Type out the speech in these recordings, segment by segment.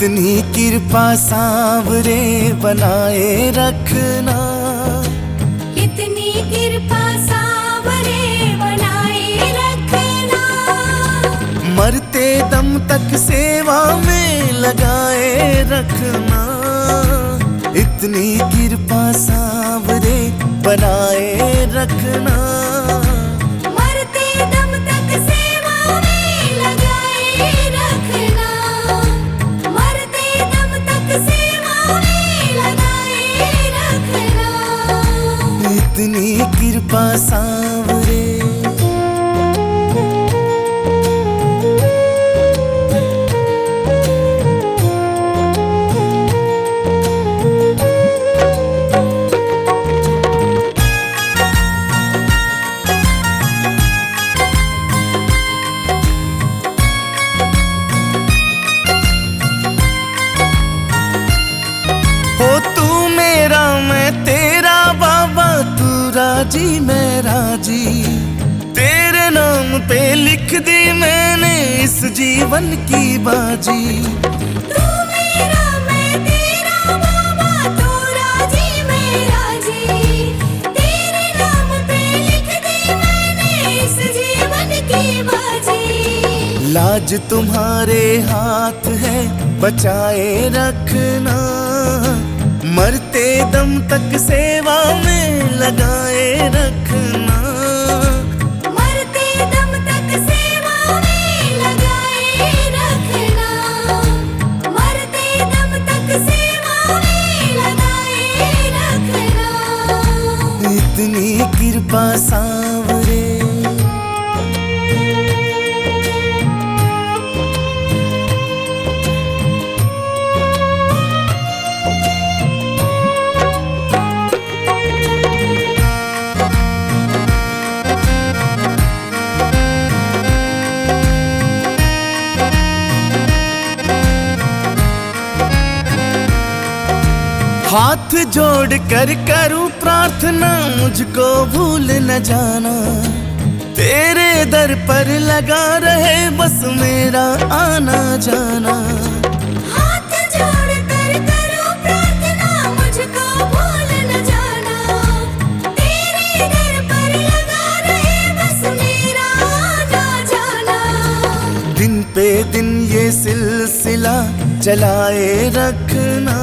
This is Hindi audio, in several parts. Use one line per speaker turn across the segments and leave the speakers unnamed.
इतनी कृपा सांवरे बनाए रखना,
इतनी कृपा सांवरे बनाए रखना।
मरते दम तक सेवा में लगाए रखना। इतनी कृपा सांवरे बनाए रखना।
मरते दम तक सेवा में लगाए रखना। मरते दम तक सेवा में लगाए रखना।
इतनी कृपा सांवरे। हो तू मेरा मैं तेरा बाबा, तू राजी मैं राजी। तेरे नाम पे लिख दी मैंने इस जीवन की बाजी।
तू मेरा मैं तेरा बाबा, तू राजी मैं राजी। तेरे नाम पे लिख दी मैंने इस जीवन की बाजी।
लाज तुम्हारे हाथ है बचाए रखना। मरते दम तक सेवा में लगाए रखना।
मरते दम तक सेवा में लगाए रखना। मरते दम तक सेवा में लगाए रखना।
इतनी कृपा सांवरे। हाथ जोड़ कर करूं प्रार्थना, मुझको भूल न जाना। तेरे दर पर लगा रहे बस मेरा आना जाना।
हाथ जोड़ कर करो प्रार्थना, मुझको भूल न जाना। तेरे दर पर लगा रहे बस मेरा आना जाना।
दिन पे दिन ये सिलसिला चलाए रखना।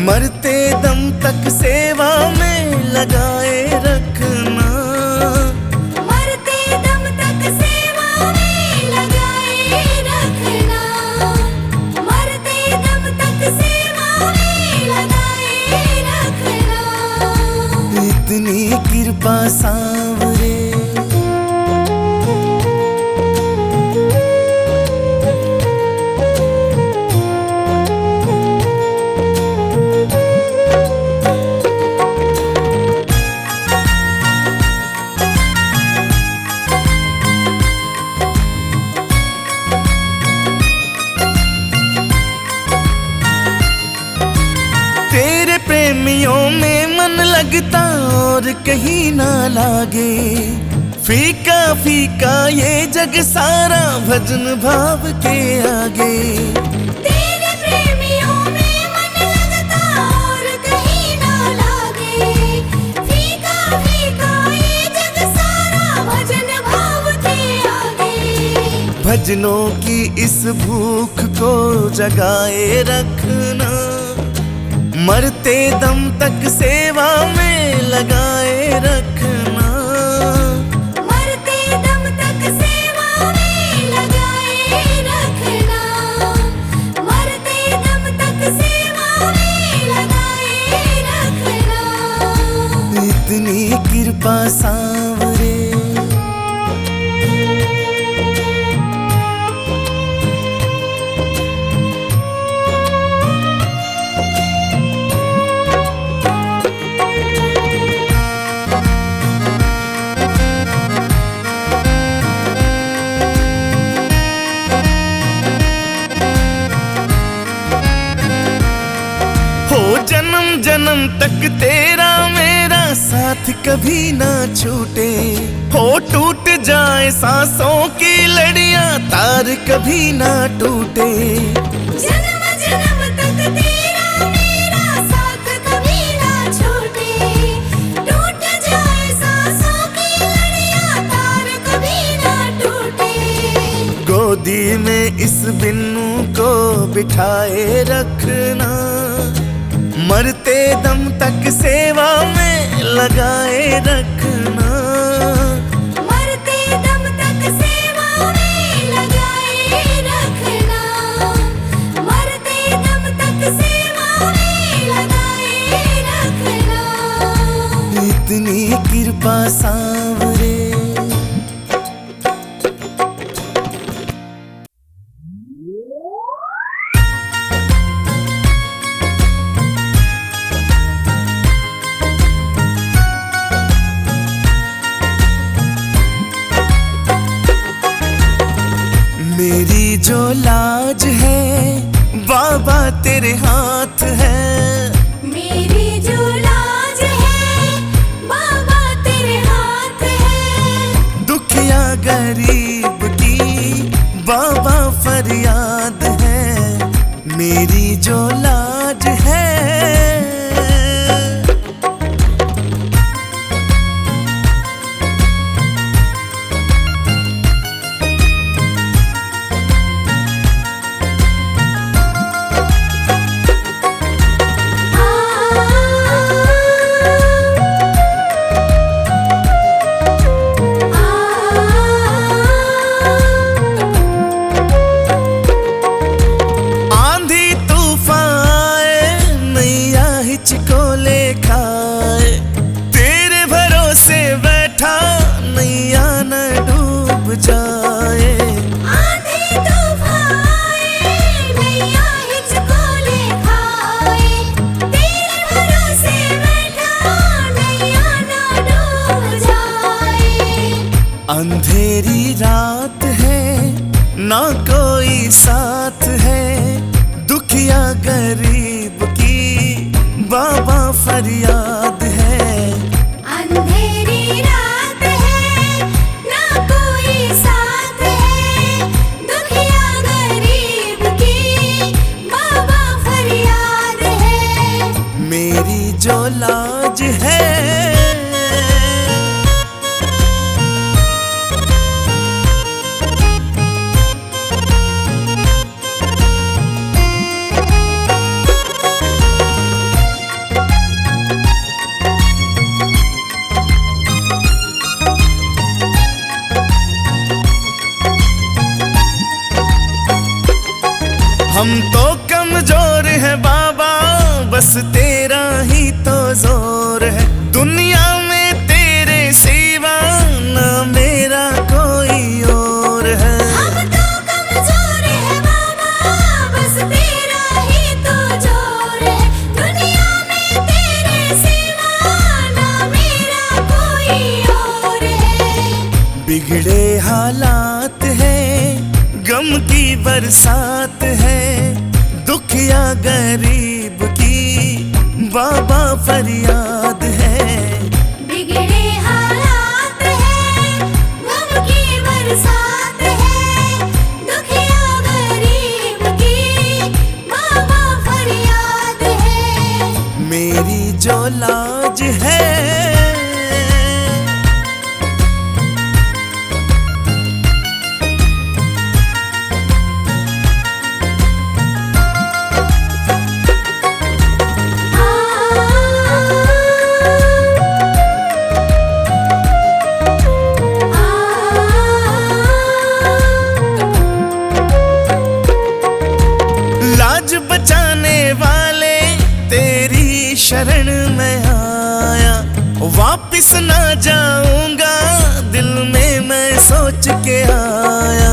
मरते दम तक सेवा में लगाए रखना।
मरते दम तक सेवा में लगाए रखना। मरते दम तक सेवा में लगाए रखना।
इतनी कृपा सांवरे। तेरे प्रेमियों में मन लगता और कहीं ना लागे। फीका फीका ये जग सारा भजन भाव के आगे।
तेरे प्रेमियों में मन लगता और कहीं ना लागे। फीका फीका ये जग सारा भजन भाव के आगे।
भजनों की इस भूख को जगाए रखना। मरते दम तक सेवा में लगाए रखना।
मरते दम तक सेवा में लगाए रखना। मरते दम तक सेवा में लगाए रखना।
इतनी कृपा सांवरे। जन्म जन्म तक तेरा मेरा साथ कभी ना छूटे। हो टूट जाए सांसों की लड़ियां तार कभी ना टूटे।
जन्म जन्म तक तेरा मेरा साथ कभी ना छूटे, टूट जाए सांसों की लड़ियां तार कभी ना टूटे।
गोदी में इस बिन्नू को बिठाए रखना, मरते दम तक सेवा में लगाए रखना।
मरते दम तक सेवा में लगाए रखना, मरते दम तक सेवा में लगाए रखना।
इतनी कृपा सांवरे। मेरी जो लाज है बाबा तेरे हाथ है,
मेरी जो लाज है बाबा तेरे हाथ है।
दुखिया गरीब की बाबा फरियाद है, मेरी जो लाज है। चिकोले खाए तेरे भरोसे बैठा, नैया न डूब जाए।
आंधी तूफान आए, नैया हिचकोले खाए, तेरे भरोसे बैठा, नैया न डूब जाए।
अंधेरी रात है ना कोई साथ है, दुखिया गरीब की बाबा फरियाद है।
अंधेरी रात है ना कोई साथ है, दुखिया गरीब की बाबा फरियाद है।
मेरी जो लाज है। हम तो कमजोर है बाबा, बस तेरा ही तो जोर है। दुनिया में तेरे सिवा ना मेरा कोई और है।
हम तो कमजोर है बाबा, बस तेरा ही तो जोर है। दुनिया में तेरे सिवा ना मेरा कोई और है।
बिगड़े हालात है, गम की बरसात है, दुखिया गरीब की बाबा फरियाद है।
बिगड़े हालात है, गम की बरसात है, दुखिया गरीब की बाबा फरियाद है।
मेरी जो लाज है। बचाने वाले तेरी शरण में आया, वापिस ना जाऊंगा दिल में मैं सोच के आया।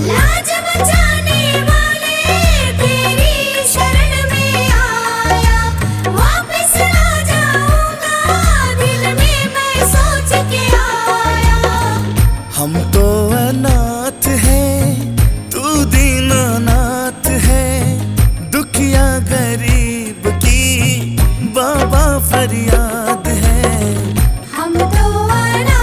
लाज बचाने वाले तेरी शरण में आया, वापिस ना जाऊंगा दिल में मैं सोच के आया।
हम तो अनाथ हैं, तू दीनानाथ है, दुखिया गरीब की बाबा फरियाद है।
हम तो अनाथ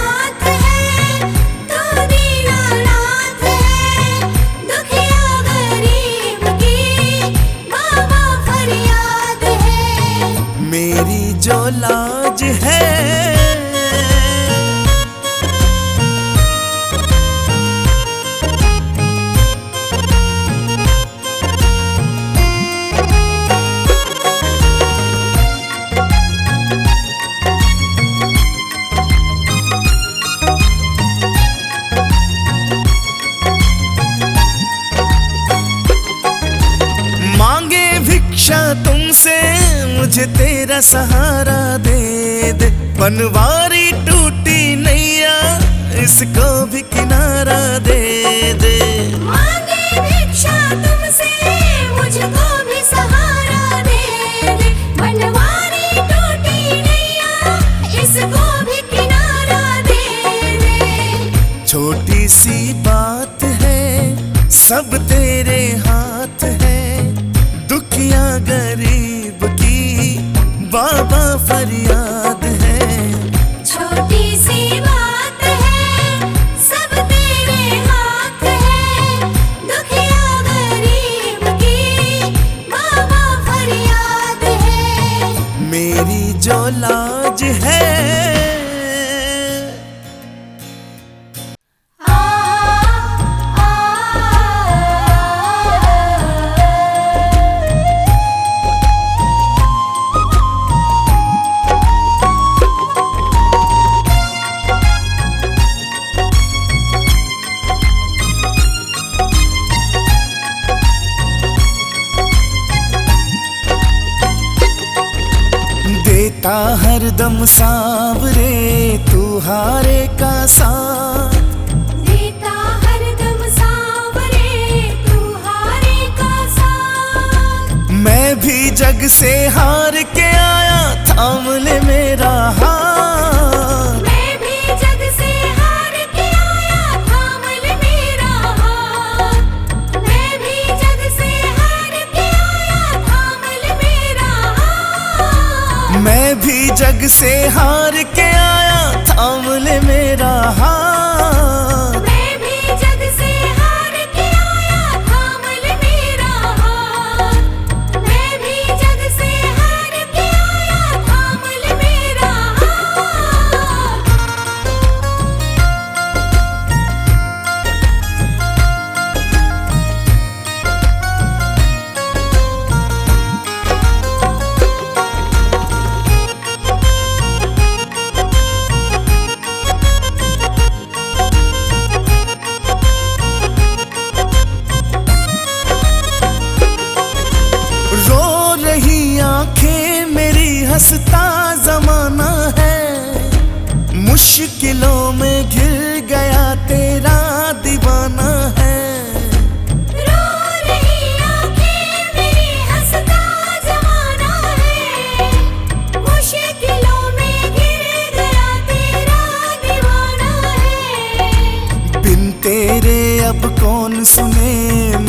का सहारा दे दे। बनवारी टूटी नैया इसको भी किनारा दे दे।
मांगे भिक्षा तुमसे मुझको भी सहारा दे दे। बनवारी टूटी नैया इसको भी किनारा दे दे।
छोटी सी बात है सब तेरे हाथ है, दुखिया गरीब की बाबा फरियाद है।
छोटी सी बात है सब तेरे हाथ है, दुखिया गरीब की बाबा फरियाद है।
मेरी जो लाज है
आ, आ,
देता हरदम सावरे तू हारे का साथ।
देता हरदम सांवरे तू हारे का साथ।
मैं भी जग से हार के आया थाम ले मेरा हाथ।
मैं भी जग से हार के आया थाम ले मेरा हाथ। मैं भी जग से हार के आया थाम ले मेरा हाथ।
मैं भी जग से हार के आया थाम ले मेरा हाथ।
मैं भी जग से हार के आया थाम ले मेरा हाथ। मैं भी जग से हार के आया थाम ले मेरा हाथ।
रो रही आंखें मेरी हंसता जमाना है, मुश्किलों में घिर गया तेरा दीवाना है।
रो रही आंखें मेरी हंसता जमाना है, मुश्किलों में घिर गया तेरा दीवाना है।
बिन तेरे अब कौन सुने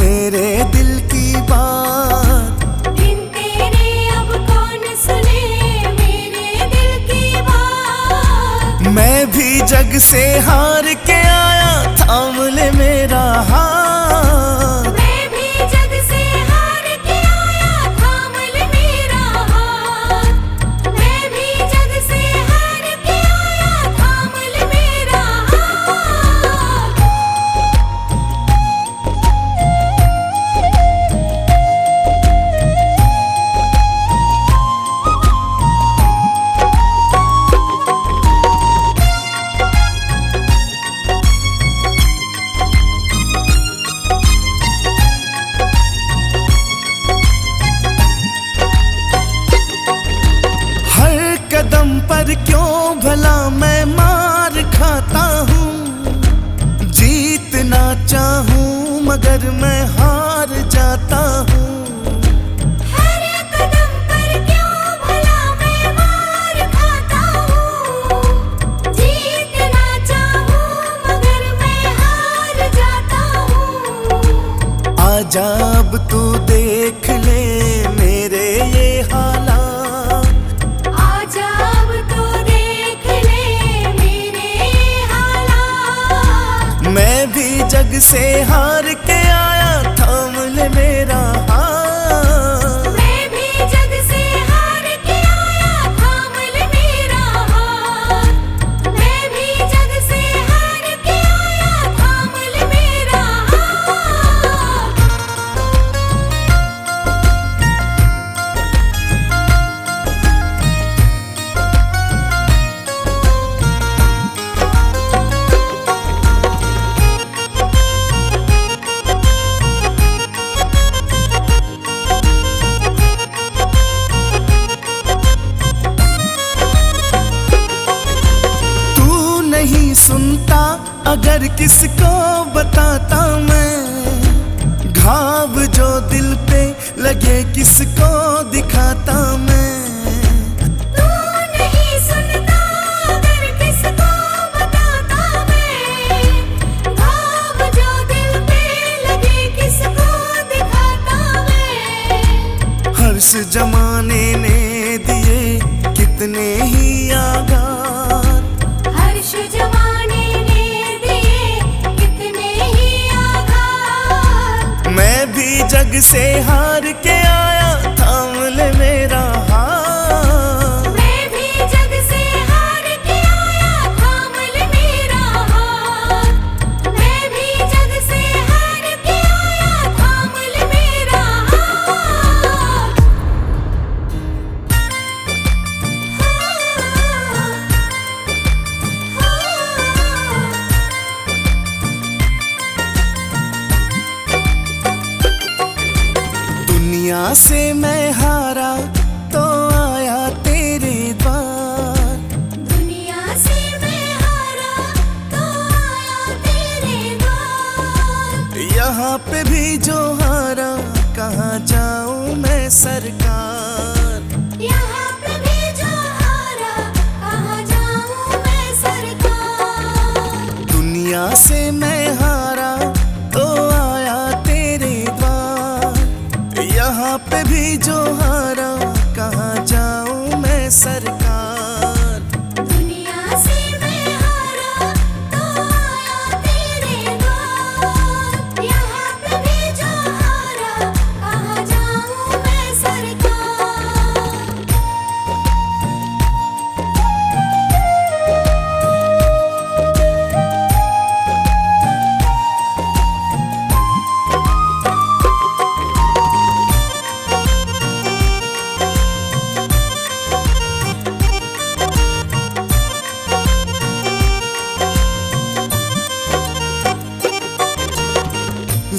मेरे दिल की बात।
बिन तेरे अब कौन सुने मेरे दिल की बात।
मैं भी जग से हार के आया थाम ले मेरा हाथ।
मैं भी जग से हार के आया थाम ले मेरा हाथ। मैं भी जग से हार के आया थाम ले मेरा हाथ।
हर कदम पर क्यों भला मैं मार खाता हूँ, जीतना चाहूँ मगर मैं हार जाता हूँ।
हर कदम पर क्यों भला मैं मार खाता हूँ, जीतना चाहूँ मगर मैं हार जाता हूँ।
आजा अब तू देख ले मेरे ये हालात।
आजा अब तो देख ले मेरे हालात।
मैं भी जग से हार के आया थाम ले मेरा हाथ।
मैं भी जग से हार के आया थाम ले मेरा हाथ। मैं भी जग से हार के आया थाम ले मेरा हाथ।
अगर किसको बताता मैं घाव जो दिल पे लगे, किसको दिखाता मैं।
तू नहीं सुनता अगर किसको बताता मैं, घाव जो दिल पे लगे किसको दिखाता मैं।
हर्ष जमाने ने दिए कितने ही आघात,
हर्ष जमाने ने दिए कितने ही आघात।
मैं भी जग से हार के आया, थाम ले मेरा हाथ।
मैं भी जग से हार के आया, थाम ले मेरा हाथ। मैं भी जग से हार के आया, थाम ले मेरा हाथ।
दुनिया से मैं हारा तो आया तेरे द्वार,
दुनिया से मैं हारा तो आया तेरे द्वार।
यहाँ पे भी जो हारा, कहाँ जाऊँ मैं सरकार।
यहाँ पे भी जो हारा, कहाँ जाऊँ मैं सरकार।
दुनिया से मैं हारा तो आया तेरे द्वार, यहाँ पे भी जो हारा, कहाँ जाऊँ मैं सरकार।
दुनिया से मैं हारा तो आया तेरे द्वार। यहाँ पे भी जो हारा, कहाँ जाऊँ मैं सरकार।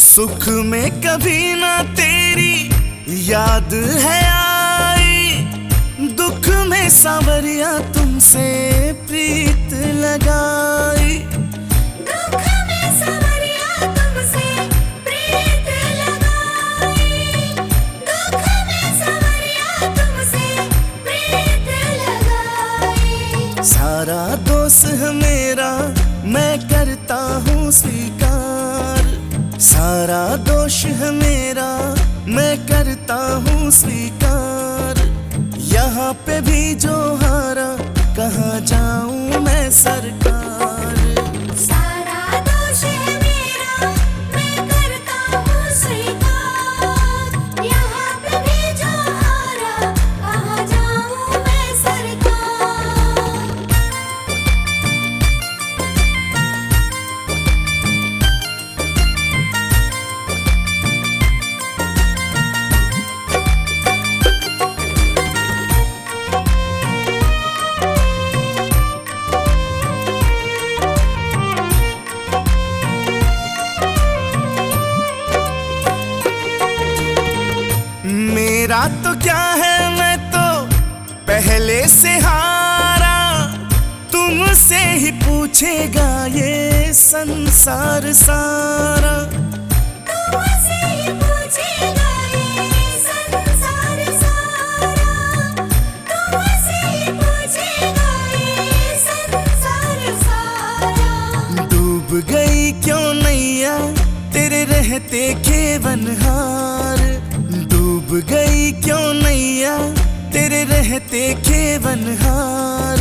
सुख में कभी ना तेरी याद है आई, दुख में सांवरिया तुमसे प्रीत लगाई।
दुख में सांवरिया तुमसे प्रीत लगाई। दुख में सांवरिया तुमसे प्रीत लगाई।
सारा दोष है मेरा, मैं करता हूँ स्वीकार। सारा दोष है मेरा, मैं करता हूँ स्वीकार। यहाँ पे भी जो हारा, कहाँ जाऊँ मैं सरकार।
सारा दोष है मेरा, मैं करता हूँ स्वीकार। यहाँ पे भी जो हारा, कहाँ जाऊँ मैं सरकार।
मेरा तो क्या है, मैं तो पहले से हारा। तुमसे ही पूछेगा ये संसार सारा।
तुमसे ही पूछेगा ये संसार सारा। तुमसे ही पूछेगा ये संसार सारा।
डूब गई क्यों नैया तेरे रहते खेवनहार। डूब गई क्यों नैया तेरे रहते खेवनहार।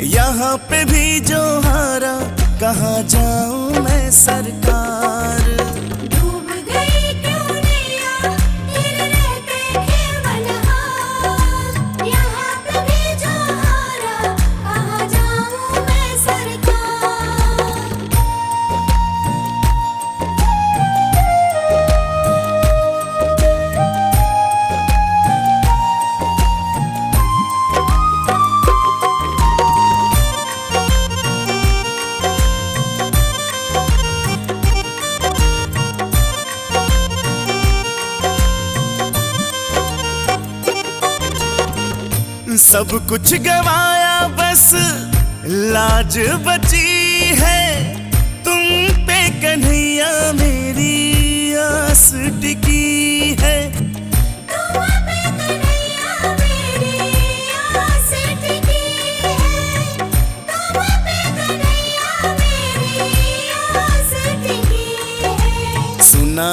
यहाँ पे भी जो हारा, कहाँ जाऊँ मैं सरकार।
डूब गई क्यों नैया तेरे रहते खेवनहार। यहाँ पे भी जो हारा, कहाँ जाऊँ मैं सरकार।
सब कुछ गवाया बस लाज बची है।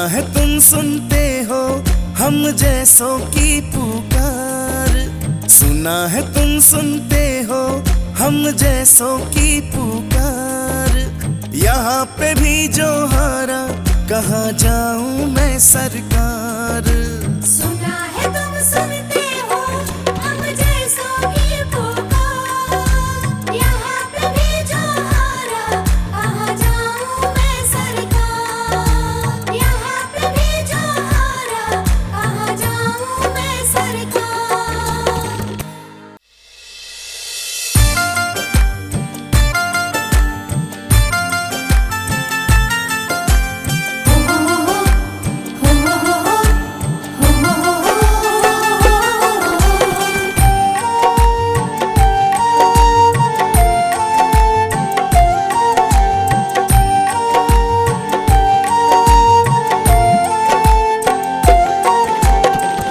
है तुम सुनते हो हम जैसों की पुकार, सुना है तुम सुनते हो हम जैसों की पुकार। यहाँ पे भी जो हारा कहाँ जाऊं मैं सरकार।
सुना है तुम सुनते हो हम जैसों की पुकार, यहाँ पे भी जो हारा कहाँ जाऊं मैं सरकार, यहाँ पे भी जो हारा कहाँ जाऊं मैं सरकार।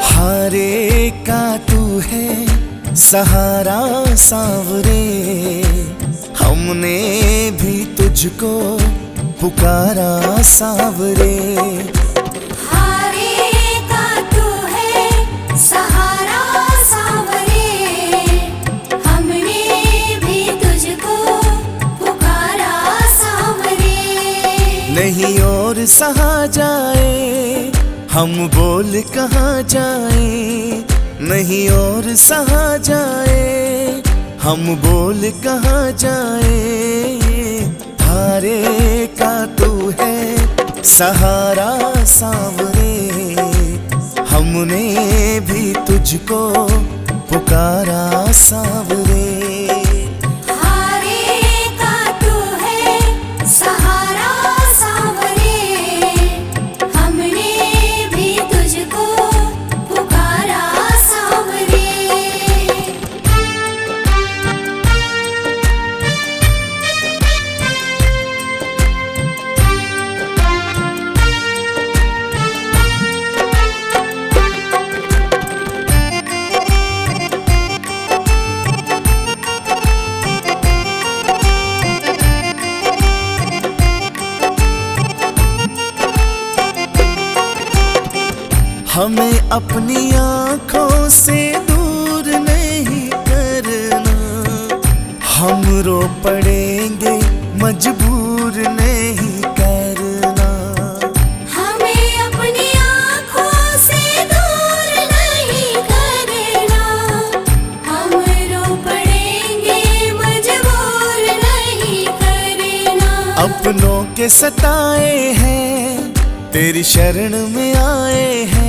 हारे का तू है सहारा सांवरे, हमने भी तुझको पुकारा सांवरे।
हारे का तू है सहारा सांवरे, हमने भी तुझको पुकारा सांवरे।
नहीं और सहा जाए हम बोल कहाँ जाए, नहीं और सहा जाए हम बोल कहाँ जाए। हारे का तू है सहारा सांवरे, हमने भी तुझको पुकारा सांवरे।
हारे का तू है सहारा सांवरे, हमने भी तुझको पुकारा सांवरे।
हमें अपनी आँखों से दूर नहीं करना, हम रो पड़ेंगे मजबूर नहीं करना।
हमें अपनी आँखों से दूर नहीं करना, हम रो पड़ेंगे मजबूर नहीं करना।
अपनों के सताए हैं तेरी शरण में आए हैं,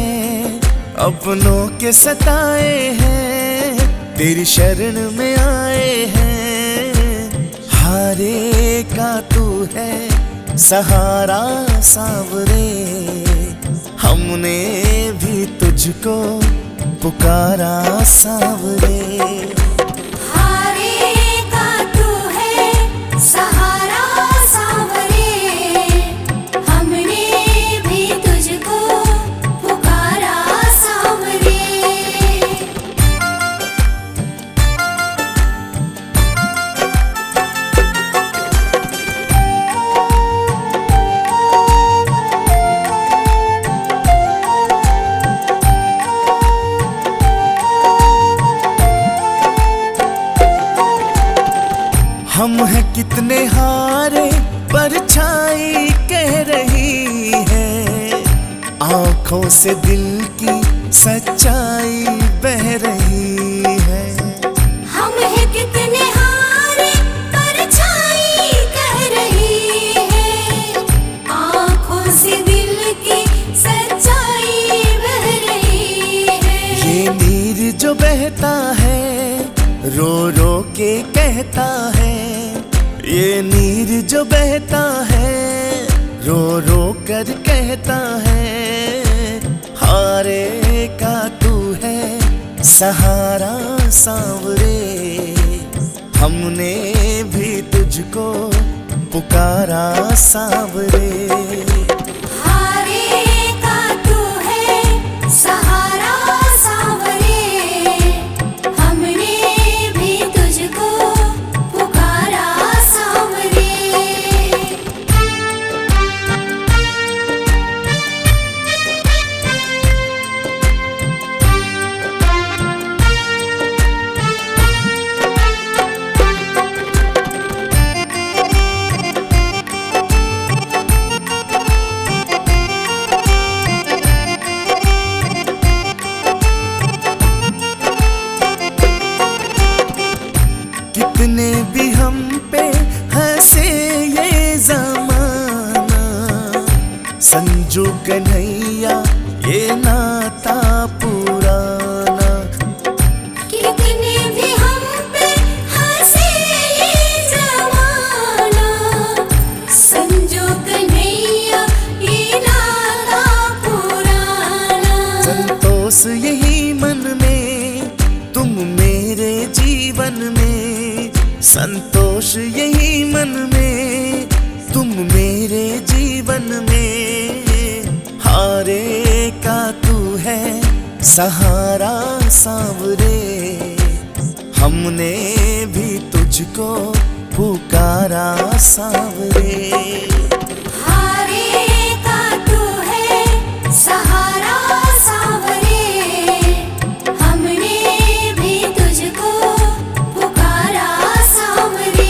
अपनों के सताए हैं तेरी शरण में आए हैं। हारे का तू है सहारा सांवरे, हमने भी तुझको पुकारा सांवरे।
हारे का तू है सहारा सांवरे, हमने भी तुझको पुकारा सांवरे।
हम हैं कितने हारे परछाई कह रही है, आंखों से दिल की सच्चाई बह रही है।
हम हैं कितने हारे परछाई कह रही है, आँखों से दिल की सच्चाई बह रही है।
ये नीर जो बहता है रो रो के कहता है, ये नीर जो बहता है रो रो कर कहता है। हारे का तू है सहारा सांवरे, हमने भी तुझको पुकारा सांवरे।
हारे का तू है सहारा सांवरे, हमने भी तुझको पुकारा सांवरे।
संतोष यही मन में, तुम मेरे जीवन में। हारे का तू है सहारा सांवरे, हमने भी तुझको पुकारा सांवरे।
हारे का तू है सहारा सांवरे, हमने भी तुझको पुकारा सांवरे।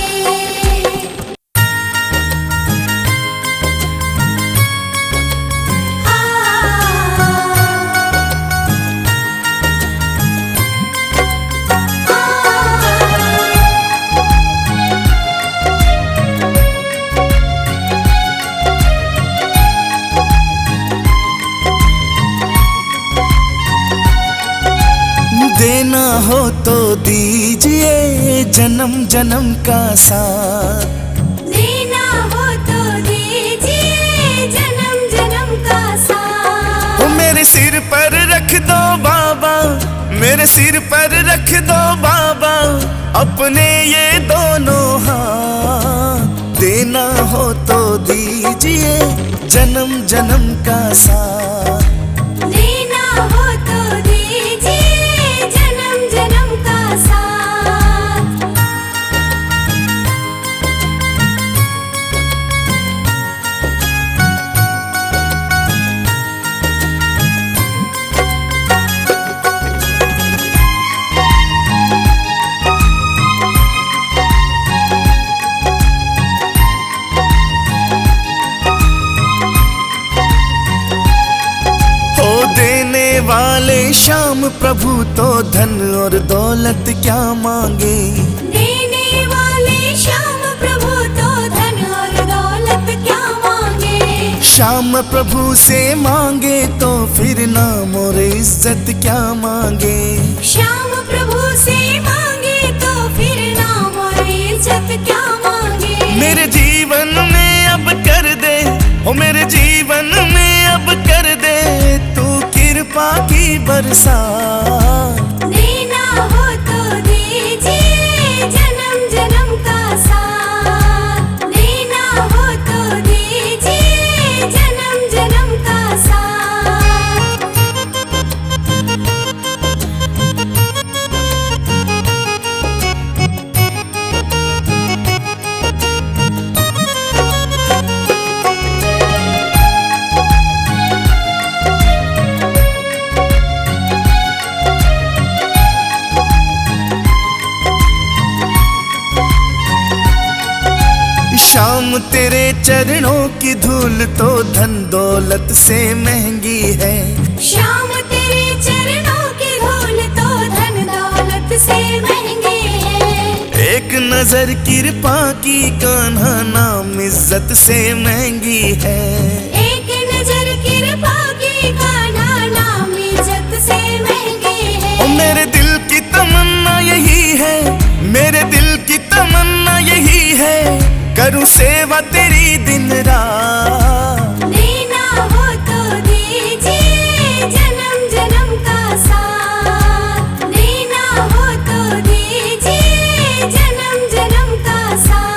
देना हो तो दीजिए जन्म जन्म का साथ,
देना हो तो दीजिए जन्म जन्म का साथ।
वो मेरे सिर पर रख दो बाबा, मेरे सिर पर रख दो बाबा अपने ये दोनों हाथ। देना हो तो दीजिए जन्म जन्म का साथ,
देना हो तो दीजिए जन्म जन्म का साथ।
वाले श्याम प्रभु तो धन और दौलत क्या मांगे।
देने वाले श्याम प्रभु तो धन और दौलत क्या मांगे।
श्याम प्रभु से मांगे तो फिर नाम और इज्जत क्या मांगे।
श्याम प्रभु से मांगे तो फिर नाम और इज्जत क्या मांगे।
मेरे जीवन में अब कर दे, ओ मेरे जीवन में अब कर दे तू कृपा की बरसात।
देना हो तो दीजिए जन्म जन्म का साथ, देना हो तो दीजिए जन्म जन्म का साथ।
श्याम तेरे चरणों की धूल तो धन दौलत से महंगी है।
श्याम तेरे चरणों की धूल तो धन दौलत से महंगी है।
एक नजर कृपा की कान्हा नाम इज्जत से महंगी है।
एक नजर कृपा की कान्हा नाम इज्जत से महंगी है।
ओ मेरे दिल की तमन्ना यही है, मेरे दिल की तमन्ना यही है करूं सेवा तेरी दिन रात।
देना हो तो दीजिए जन्म जन्म का साथ, देना हो तो दीजिए जन्म जन्म का साथ।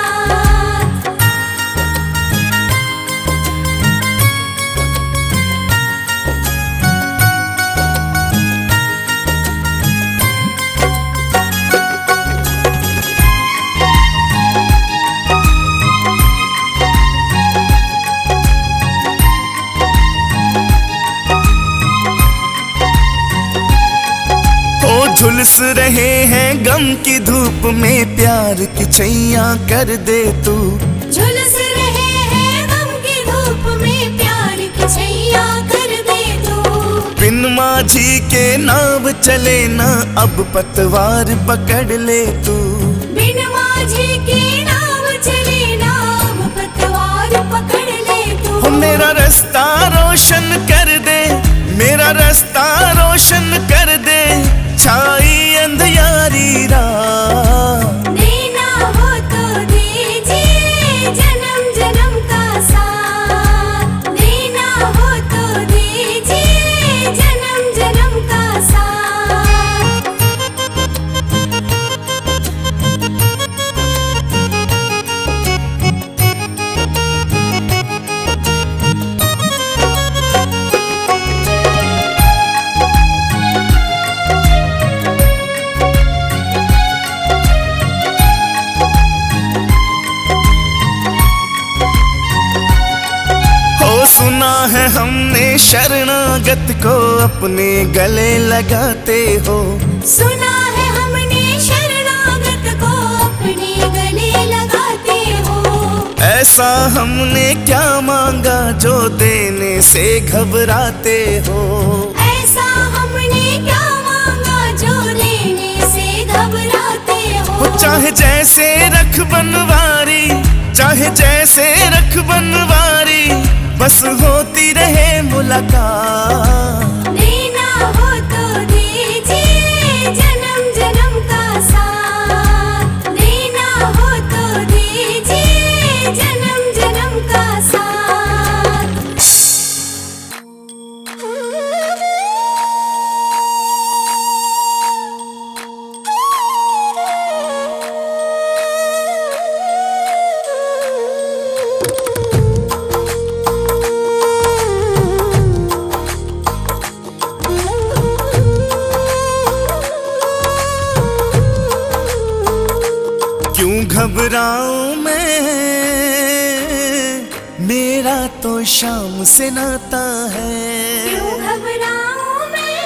झुलस रहे हैं गम की धूप में प्यार की छैया कर दे तू।
झुलस रहे हैं गम की धूप में प्यार की छैया कर दे तू।
बिन माझी के नाव चले ना अब पतवार पकड़ ले तू।
बिन माझी की नाव चले ना अब पतवार पकड़ ले तू।
हो मेरा रास्ता रोशन कर दे, मेरा रास्ता रोशन कर दे छाई अंधियारी रात।
देना हो तो दीजिए जन्म जन्म का साथ, देना हो तो दीजिए जन्म जन्म का साथ।
है हमने शरणागत को अपने गले लगाते हो।
सुना है हमने शरणागत को अपने गले लगाते हो।
ऐसा हमने क्या मांगा जो देने से घबराते हो।
ऐसा हमने क्या मांगा जो देने से घबराते हो।
चाहे जैसे रख बनवारी, चाहे जैसे रख बनवारी, बस होती रहे मुलाकात।
देना हो तो दीजिए जन्म जन्म का साथ। देना हो तो दीजिए जन्म जन्म का साथ।
क्यों घबराऊं मैं, मेरा तो शाम से नाता है।
क्यों घबराऊं मैं,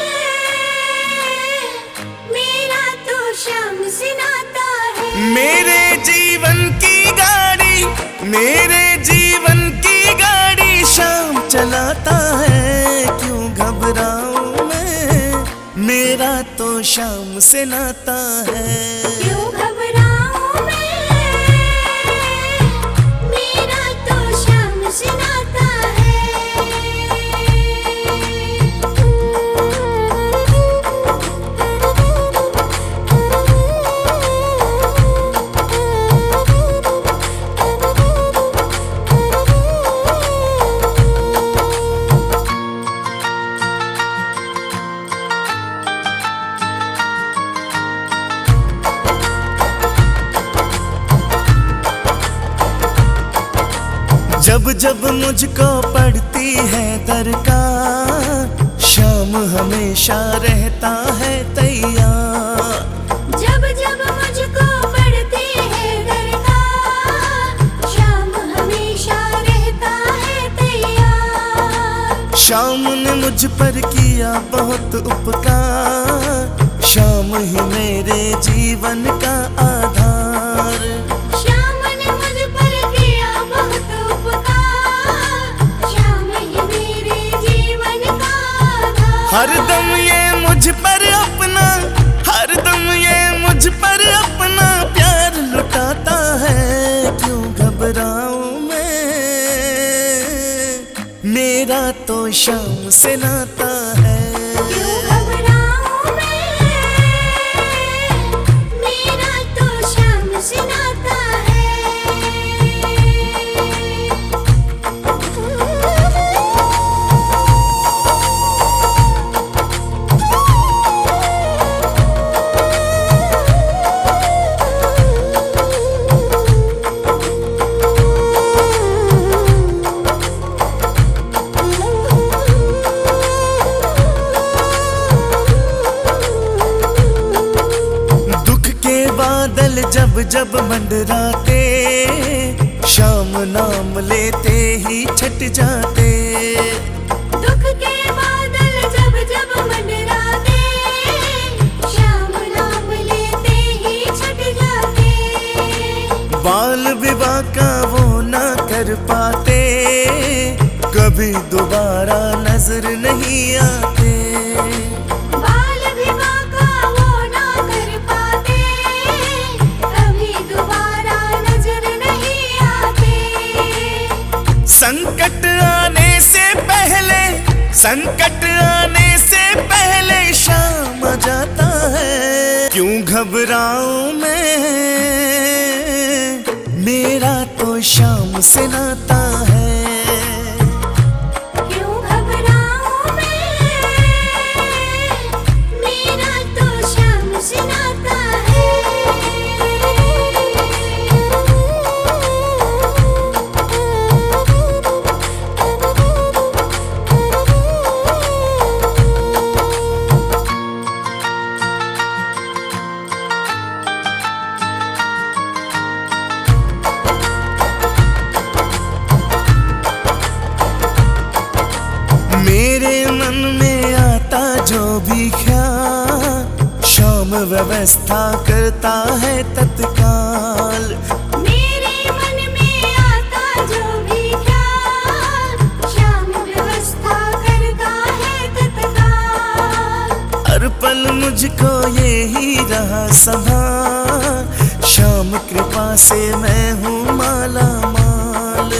मेरा तो शाम से नाता है।
मेरे जीवन की गाड़ी, मेरे जीवन की गाड़ी शाम चलाता है। क्यों घबराऊं मैं, मेरा तो शाम से नाता है।
क्यों घबराऊं मैं, मेरा तो शाम से नाता है।
जब जब मुझको पड़ती है दरकार, शाम हमेशा रहता है तैयार।
जब जब मुझको पड़ती है दरकार, शाम हमेशा रहता है तैयार।
शाम ने मुझ पर किया बहुत उपकार, शाम ही मेरे जीवन का आधार।
शाम ने मुझ पर किया बहुत उपकार, शाम ही मेरे जीवन का आधार।
हरदम ये मुझ पर अपना, हरदम ये मुझ पर अपना प्यार लुटाता है। क्यों घबराऊं मैं, मेरा तो शाम से नाता है।
क्यों घबराऊं मैं, मेरा तो शाम से नाता है।
दुख के बादल जब जब मंडराते, शाम नाम लेते ही छट जाते।
दुख के बादल जब जब मंडराते, शाम नाम लेते ही छट जाते।
बाल विवाह का वो ना कर पाते, कभी दोबारा नजर नहीं आते।
बाल विवाह का वो ना कर पाते, कभी दोबारा नजर नहीं आते।
संकट आने से पहले, संकट आने से पहले शाम आ जाता है। क्यों घबराऊं मैं, मेरा तो शाम से नाता है।
क्यों घबराऊं मैं, मेरा तो शाम से नाता है।
व्यवस्था करता है तत्काल।
मेरे मन में आता जो भी ख्याल, श्याम व्यवस्था करता है तत्काल।
हर पल मुझको ये ही रहा संभाल, श्याम कृपा से मैं हूँ माला माल।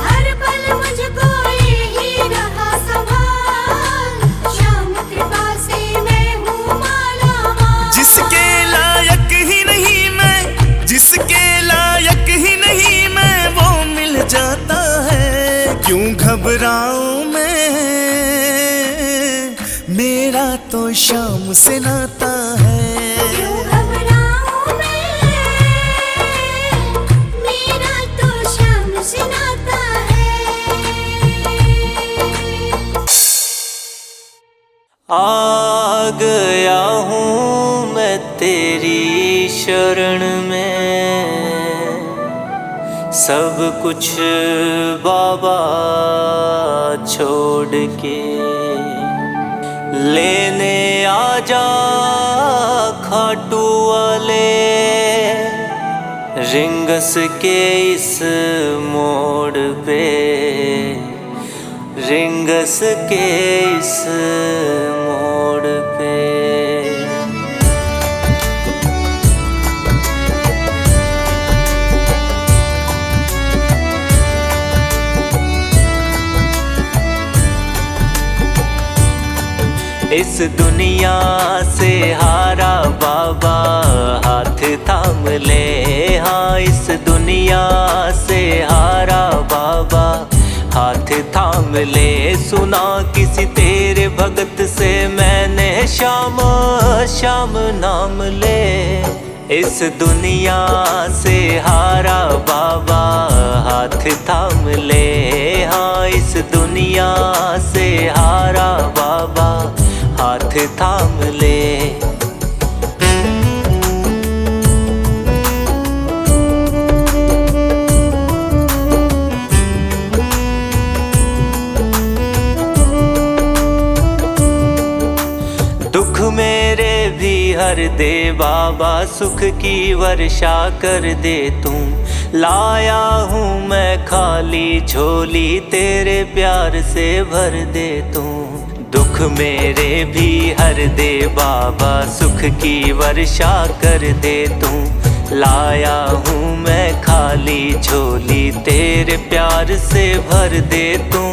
हर पल मुझको यही रहा संभाल, श्याम कृपा से मैं हूँ माला माल।
जिसके लायक ही नहीं मैं, जिसके लायक ही नहीं मैं, वो मिल जाता है। क्यों घबराऊं मैं, मेरा तो श्याम से नाता है।
क्यों घबराऊं मैं, मेरा तो श्याम से नाता है।
आ गया हूँ मैं तेरी शरण में, सब कुछ बाबा छोड़ के लेने आजा खाटू वाले, रिंगस के इस मोड़ पे, रिंगस के इस मोड़ पे। इस दुनिया से हारा बाबा हाथ थाम ले, हाँ इस दुनिया से हारा बाबा हाथ थाम ले। सुना किसी तेरे भगत से मैंने श्याम श्याम नाम ले। इस दुनिया से हारा बाबा हाथ थाम ले, हाँ इस दुनिया से हारा बाबा हाथ थाम ले। दुख मेरे भी हर दे बाबा, सुख की वर्षा कर दे तू। लाया हूँ मैं खाली झोली, तेरे प्यार से भर दे तू। दुख मेरे भी हर दे बाबा, सुख की वर्षा कर दे तू। लाया हूँ मैं खाली झोली, तेरे प्यार से भर दे तू।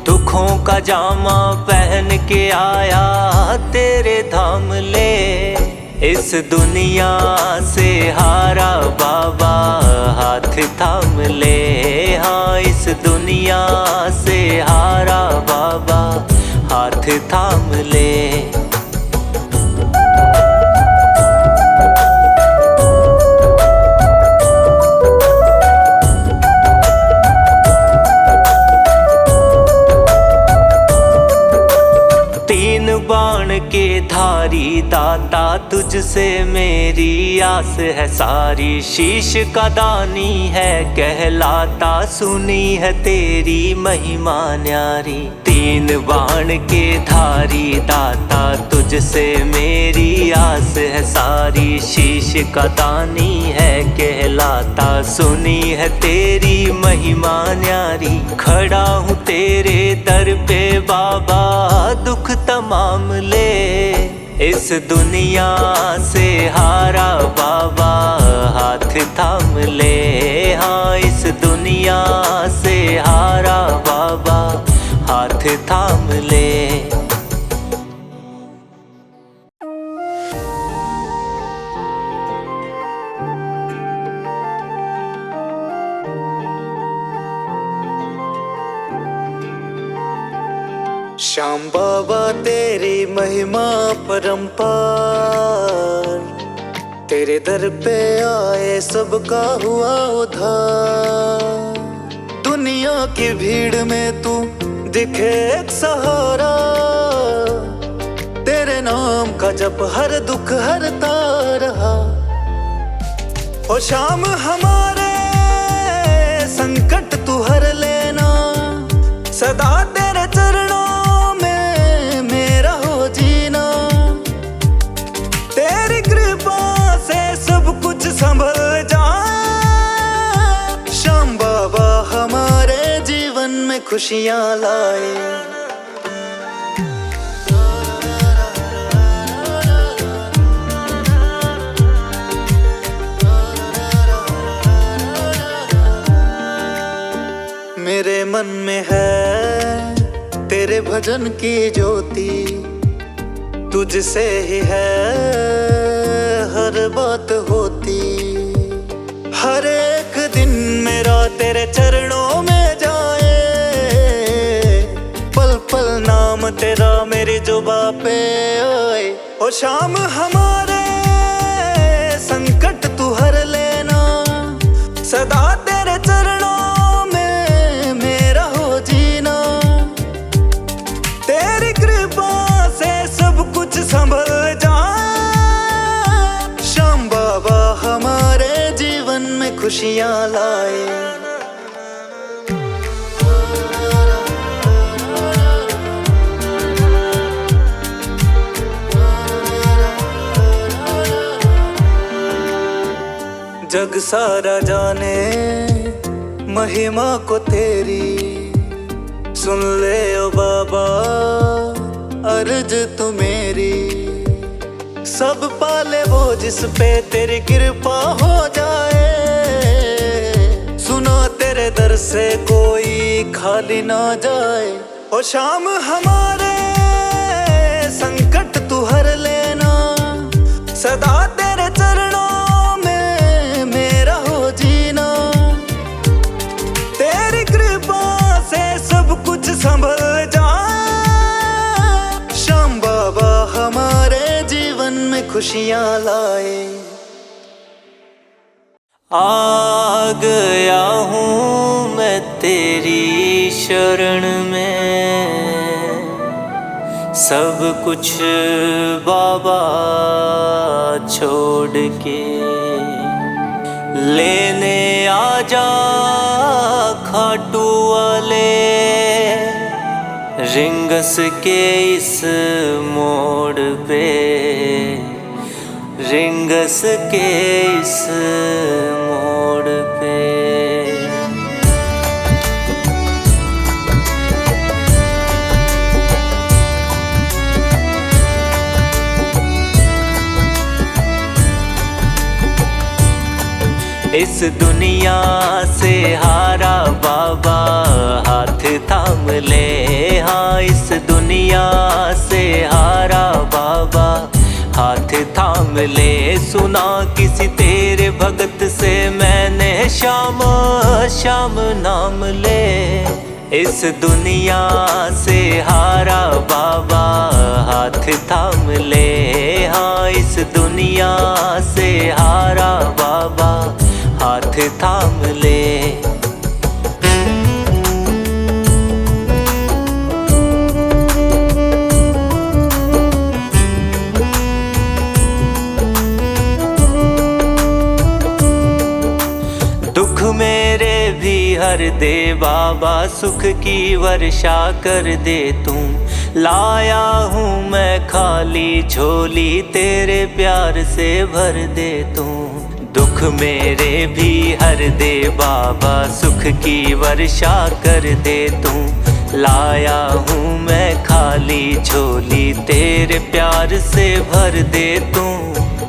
दुखों का जामा पहन के आया तेरे धाम ले। इस दुनिया से हारा बाबा हाथ थाम ले, हाँ इस दुनिया से हारा बाबा हाथ थाम ले। तीन बाण के धारी दाता, तुझसे मेरी आस है सारी। शीश का दानी है कहलाता, सुनी है तेरी महिमा न्यारी। तीन बाण के धारी दाता, तुझसे मेरी आस है सारी। शीश का दानी है कहलाता, सुनी है तेरी महिमा न्यारी। खड़ा हूँ तेरे दर पे बाबा, दुख तमाम ले। इस दुनिया से हारा बाबा हाथ थाम ले, हाँ इस दुनिया से हारा बाबा हाथ थाम ले।
श्याम बाबा तेरी महिमा परंपार, तेरे दर पे आए सबका हुआ उद्धार। दुनिया की भीड़ में तू दिखे एक सहारा, तेरे नाम का जप हर दुख हरता रहा। ओ श्याम हमारे संकट तू हर लेना, सदा तेरे चरणों में मेरा हो जीना। तेरी कृपा
में खुशियाँ लाए। मेरे मन में है तेरे भजन की ज्योति, तुझसे ही है हर बात होती। हर एक दिन मेरा तेरे चरणों में जाए, पल पल नाम तेरा मेरी जुबां पे आए। ओ शाम हमारे संकट तू हर लेना, सदा तेरे चरणों संभल जाए। श्याम बाबा हमारे जीवन में खुशियाँ लाए। जग सारा जाने महिमा को तेरी, सुन ले ओ बाबा अर्ज तू मेरी। सब पाले वो जिस पे तेरी कृपा हो जाए, सुनो तेरे दर से कोई खाली ना जाए। ओ शाम हमारे संकट तू हर लेना, सदा तेरे चरणों में मेरा हो जीना। तेरी कृपा से सब कुछ संभल जाए। बाबा हमारे जीवन में खुशियाँ लाए। आ गया हूँ मैं तेरी शरण में, सब कुछ बाबा छोड़ के लेने आजा खाटू वाले। रिंगस के इस मोड़ पे, रिंगस के इस मोड़ पे। इस दुनिया से हारा बाबा हाथ थाम ले। हाँ इस दुनिया से हारा बाबा हाथ थाम ले। सुना किसी तेरे भगत से मैंने श्याम श्याम नाम ले। इस दुनिया से हारा बाबा हाथ थाम ले। हाँ इस दुनिया से हारा बाबा हाथ थाम ले। दुख मेरे भी हर दे बाबा, सुख की वर्षा कर दे तू। लाया हूँ मैं खाली झोली, तेरे प्यार से भर दे तू। दुख मेरे भी हर दे बाबा, सुख की वर्षा कर दे तू। लाया हूँ मैं खाली झोली, तेरे प्यार से भर दे तू।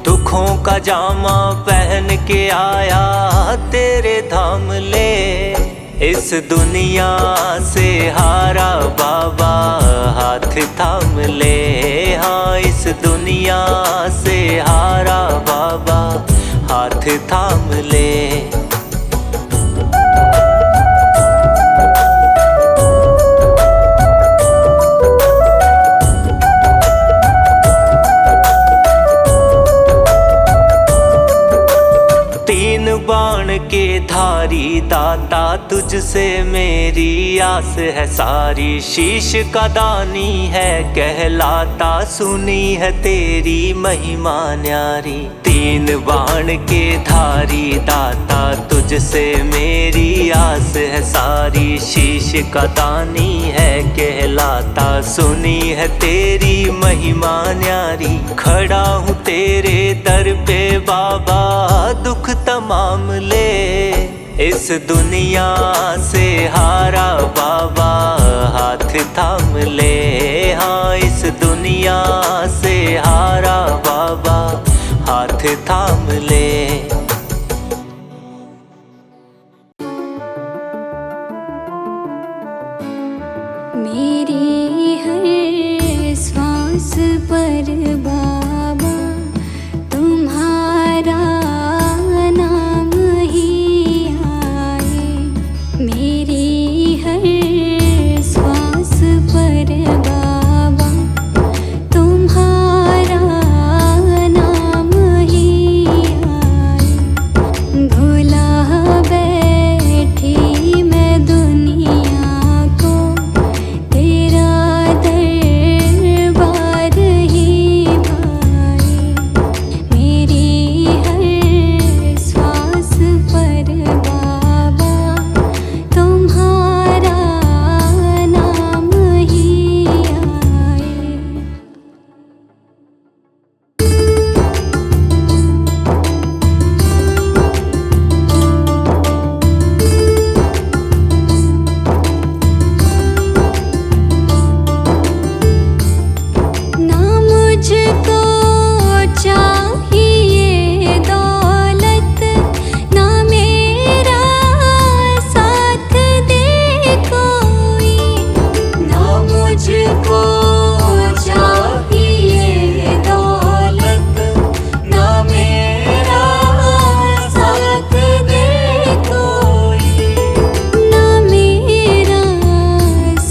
दुखों का जामा पहन के आया तेरे धाम ले। इस दुनिया से हारा बाबा हाथ थाम ले। हाँ इस दुनिया से हारा बाबा हाथ थाम ले। बाण के धारी दाता, तुझसे मेरी आस है सारी। शीश का दानी है कहलाता, सुनी है तेरी महिमा न्यारी। तीन बाण के धारी दाता, तुझसे मेरी आस है सारी। शीश का दानी है कहलाता, सुनी है तेरी महिमा न्यारी। खड़ा हूँ तेरे दर पे बाबा, दुख तमाम ले। इस दुनिया से हारा बाबा हाथ थाम ले। हाँ इस दुनिया से हारा बाबा हाथ थाम ले।
मेरी हर सांस पर बाबा तुम्हारा नाम ही आए। मेरी हर सांस पर बाबा तुम्हारा नाम ही आए। भुला बैठी मैं दुनिया को, तेरा दरबार ही भाए। मेरी हर सांस पर बाबा तुम्हारा नाम ही आए। ना मुझको चाहिए दौलत, ना मेरा साथ दे कोई। ना मुझको चाहिए दौलत, ना मेरा साथ दे कोई। ना मेरा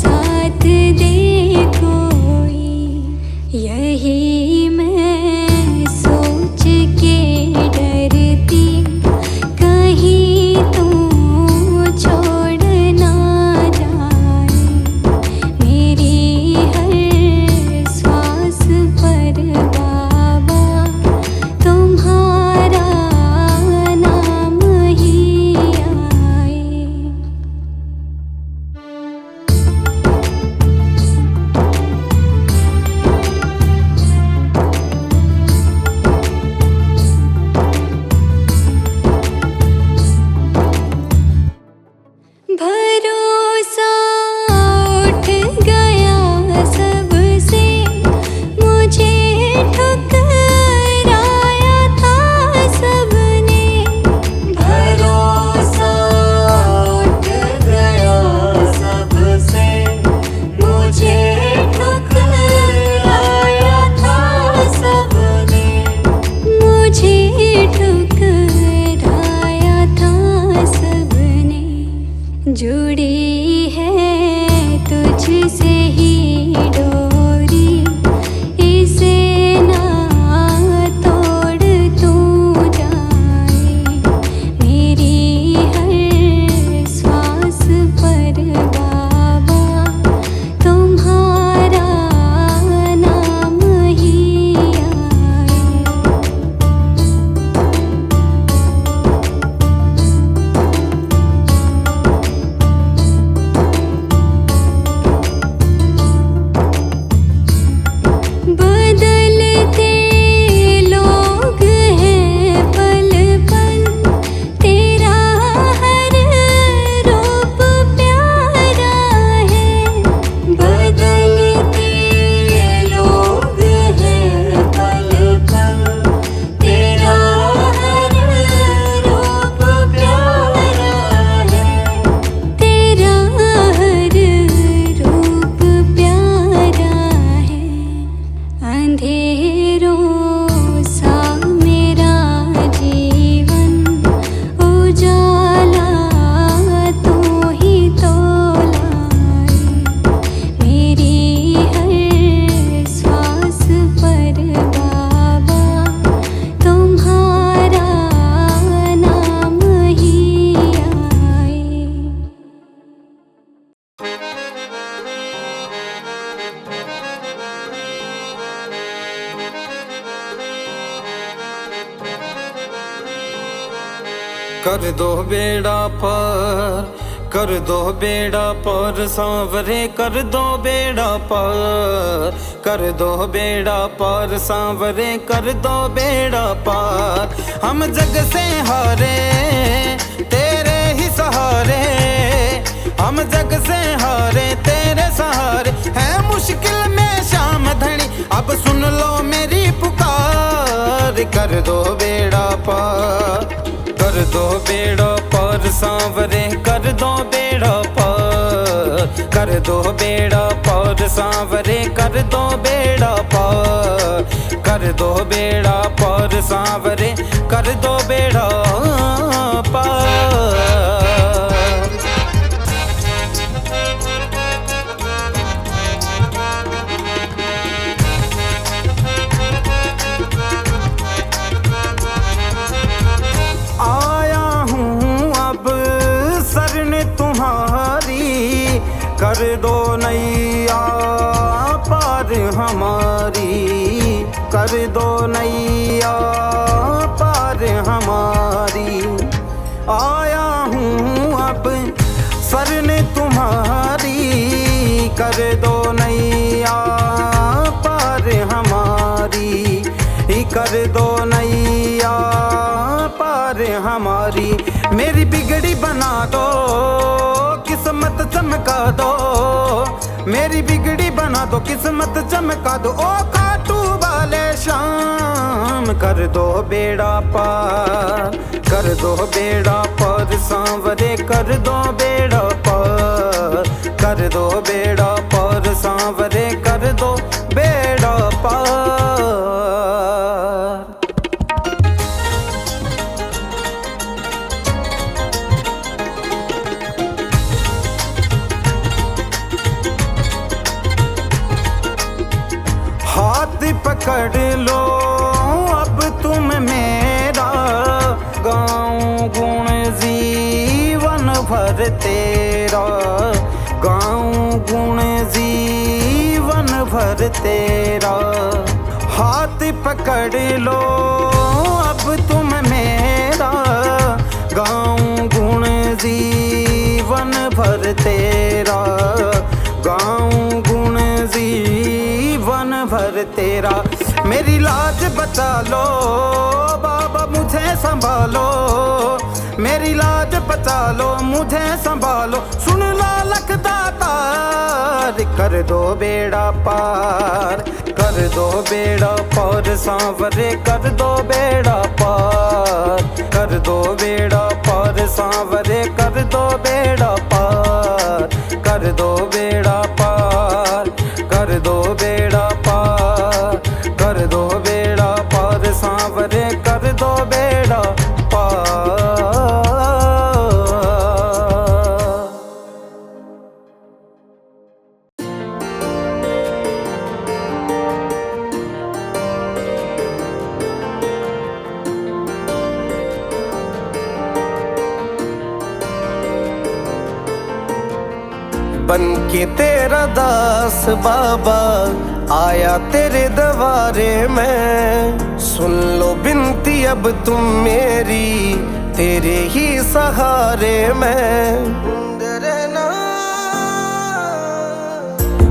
साथ दे कोई। यही मैं सोच के डरती, कहीं तू छोड़ ना जाए। मेरी हर सांस पर बाबा तुम्हारा नाम ही आए। भरोसा उठ गया सबसे, मुझे ठुकराया था सबने। भरोसा उठ गया सबसे, मुझे ठुकराया था सबने। मुझे ठुकराया था सबने। जुड़ी है तुझसे ही डोरी, इसे ना तोड़ तू जाए। मेरी हर सांस पर बाबा तुम्हारा नाम ही आए। बदलते लोग हैं पल पल, तेरा हर रूप प्यारा है। बदलते लोग हैं पल पल, तेरा हर रूप प्यारा है। तेरा हर रूप प्यारा है। अंधेरों सा मेरा जीवन उजाला तू ही तो लाए। मेरी हर सांस पर बाबा तुम्हारा नाम ही आए।
कर दो बेड़ा पार, कर दो बेड़ा पार सांवरे, कर दो बेड़ा पार, कर दो बेड़ा पार सांवरे, कर दो बेड़ा पार। हम जग से हारे तेरे ही
हम जग से हारे तेरे सहारे, है मुश्किल में शाम धनी। अब सुन लो मेरी पुकार, कर दो बेड़ा पार, कर दो बेड़ा पार सांवरे, कर दो बेड़ा पार, कर दो बेड़ा पार सांवरे, कर दो बेड़ा पार, कर दो बेड़ा पार सांवरे, कर दो बेड़ा पार। आया हूँ अब शरण तुम्हारी, कर दो नैया पार हमारी, कर दो नैया पार हमारी। आया हूँ अब शरण तुम्हारी, कर दो नैया पार हमारी, कर दो नैया पार हमारी। मेरी बिगड़ी बना दो, किस्मत चमका दो, मेरी बिगड़ी बना दो, किस्मत चमका दो। ओ खाटू वाले शाम, कर दो बेड़ा पार, कर दो बेड़ा पार सांवरे, कर दो बेड़ा पार, कर दो बेड़ा पार सांवरे, कर दो बेड़ा पार। हाथ पकड़ लो अब तुम मेरा, गाऊं गुण जीवन भर तेरा, गाऊं गुण जीवन भर तेरा। हाथ पकड़ लो अब तुम मेरा, गाऊं गुण जीवन भर तेरा, गाऊं गुण जीवन भर तेरा। मेरी लाज बचा लो बाबा, मुझे संभालो, मेरी लाज बचा लो, मुझे संभालो। सुन लो लखदातार, कर दो बेड़ा पार, कर दो बेड़ा पार सांवरे, कर दो बेड़ा पार, कर दो बेड़ा पार सांवरे, कर दो बेड़ा पार, कर दो बेड़ा पार, कर दो बेड़ा पार, कर दो बेड़ा पार सांवरे, कर दो बेड़ा पार। बन के तेरा दास बाबा आया तेरे दरबारे में, सुन लो बिनती अब तुम मेरी, तेरे ही सहारे में।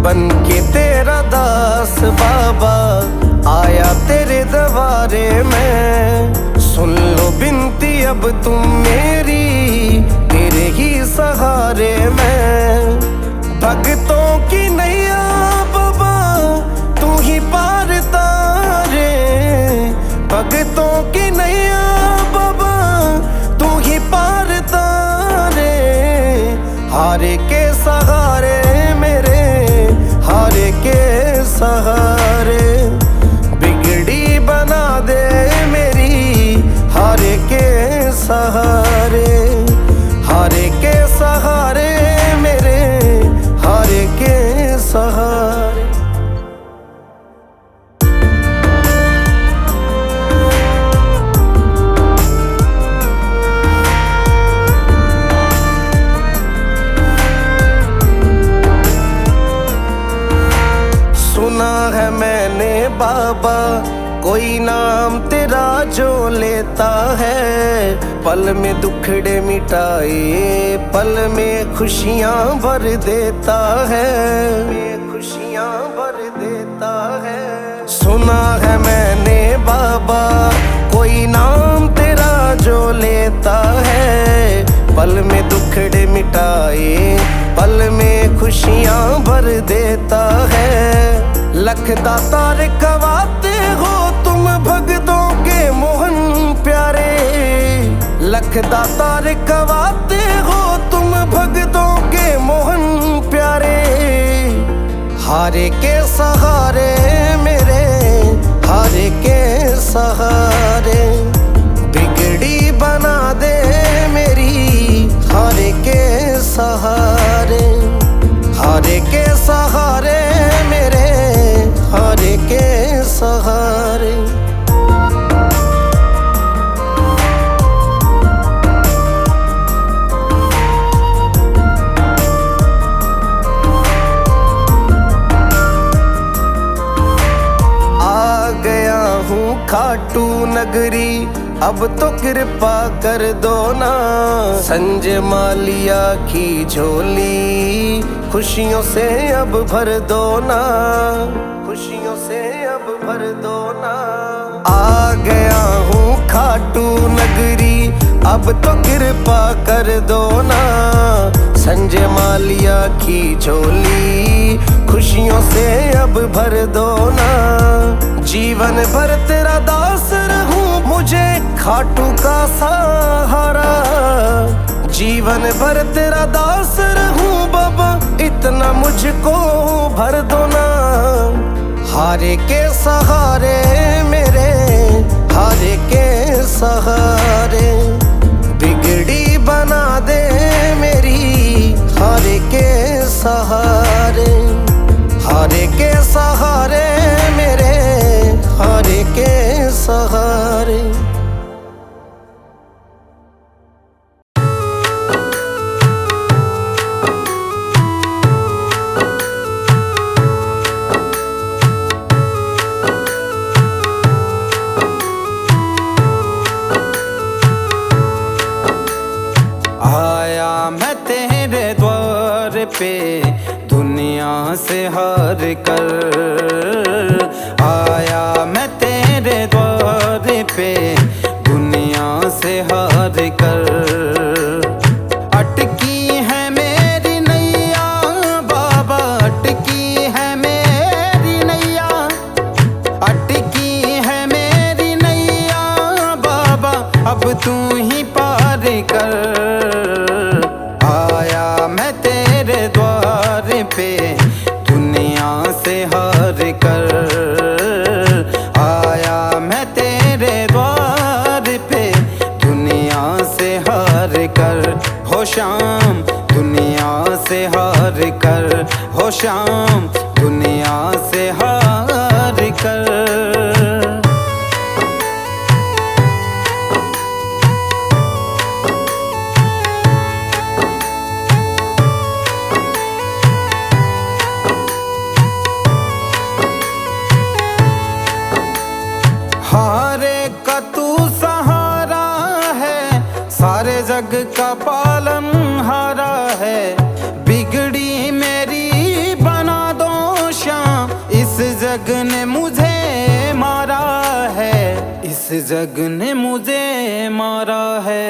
बन के तेरा दास बाबा आया तेरे दरबारे में, सुन लो बिनती अब तुम मेरी, तेरे ही सहारे में। भक्तों की नैया बाबा तू ही पार तारे, भक्तों की नैया बाबा तू ही पार तारे। हारे के सहारे मेरे, हारे के सहारे, बिगड़ी बना दे मेरी, हारे के सहारे, हारे के सहारे मेरे, हारे के सहारे। सुना है मैंने बाबा कोई नाम तेरा जो लेता है, पल में दुखड़े मिटाए, पल में खुशियाँ भर देता है, खुशियाँ भर देता है। सुना है मैंने बाबा कोई नाम तेरा जो लेता है, पल में दुखड़े मिटाए,
भर देता है। लख दातार कवाते हो तुम भगतों के मोहन प्यारे, लख दातार कवाते हो तुम भगतों के मोहन प्यारे। हारे के सहारे मेरे, हारे के सहारे, बिगड़ी बना दे मेरी हारे के सहारे। हारे के सहारे मेरे, हारे के सहारे। खाटू नगरी अब तो कृपा कर दो ना, संजय मालिया की झोली खुशियों से अब भर दो ना, खुशियों से अब भर दो ना। आ गया हूँ खाटू नगरी अब तो कृपा कर दो ना, संजय मालिया की झोली खुशियों से अब भर दो ना। जीवन भर तेरा दास रहूं मुझे खाटू का सहारा, जीवन भर तेरा दास रहूं बाबा इतना मुझको भर दो ना। हारे के सहारे मेरे, हारे के सहारे, बिगड़ी बना दे मेरी हारे के सहारे। हारे के सहारे मेरे, हारे के सहारे।
आया मैं तेरे द्वार पे दुनिया से हार कर, आया मैं तेरे द्वार पे दुनिया से हार कर। अटकी है मेरी नैया बाबा, अटकी है मेरी नैया, अटकी है मेरी नैया बाबा अब तू ही पार कर। आया मैं तेरे द्वार पे दुनिया से हार कर, आया मैं तेरे द्वार पे दुनिया से हार कर। हो शाम दुनिया से हार कर, हो शाम दुनिया से हार कर। हारे का तू सहारा है, सारे जग का पालन हारा है। बिगड़ी मेरी बना दो शाम, इस जग ने मुझे मारा है, इस जग ने मुझे मारा है।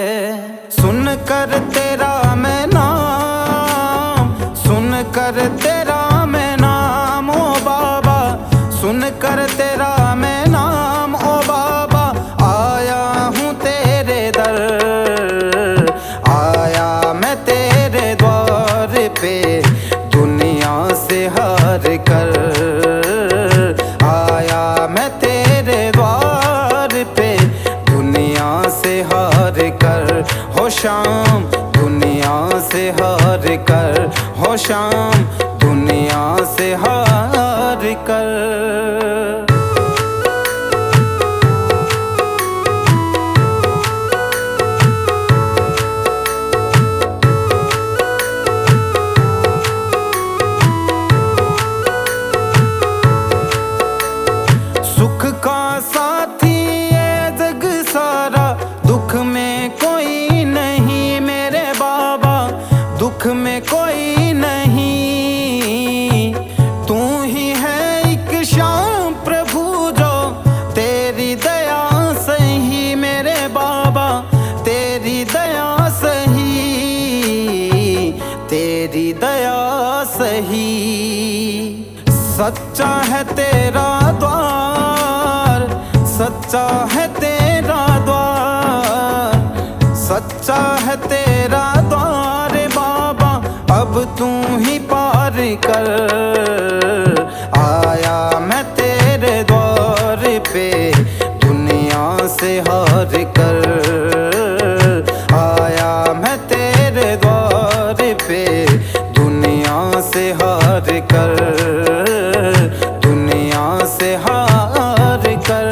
सुन कर तेरा मैं नाम, सुन कर तेरा मैं नाम ओ बाबा, सुन कर तेरा मैं नाम ओ बाबा। आया हूँ तेरे दर, आया मैं तेरे द्वार पे दुनिया से हार कर। आया मैं तेरे द्वार पे दुनिया से हार कर। हो शाम दुनिया से हार कर, हो शाम दुनिया से हार कर। सुख का साथी ये जग सारा, दुख में कोई नहीं मेरे बाबा, दुख में कोई नहीं। तू ही है एक शाम प्रभु जो तेरी दया सही मेरे बाबा, तेरी दया सही, तेरी दया सही। सच्चा है तेरा द्वार, सच्चा है तेरा द्वार, सच्चा है तेरा द्वार बाबा, अब तू ही पार कर। आया मैं तेरे द्वार पे दुनिया से हार कर, आया मैं तेरे द्वार पे दुनिया से हार कर, दुनिया से हार कर।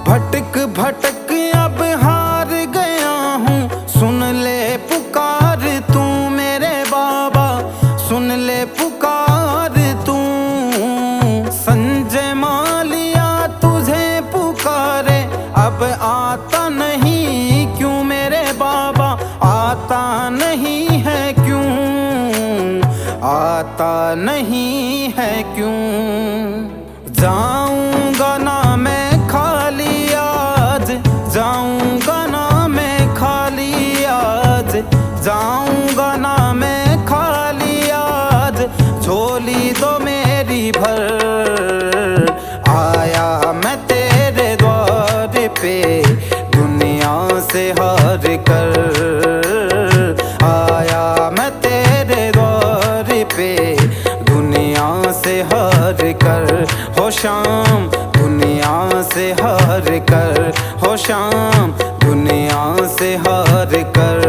भटक भटक अब हार गया हूँ, सुन ले पुकार तू मेरे बाबा, सुन ले पुकार तू। संजय मालिया तुझे पुकारे, अब आता नहीं क्यों मेरे बाबा, आता नहीं है क्यों, आता नहीं है क्यों। जाऊंगा ना मैं खाली आज, जाऊंगा ना मैं खाली आज, जाऊंगा ना मैं खाली आज, झोली दो मेरी भर। आया मैं तेरे द्वार पे दुनिया से हार कर, आया मैं तेरे द्वार पे दुनिया से हार कर। हो शाम दुनिया से हार कर, हो शाम दुनिया से हार कर।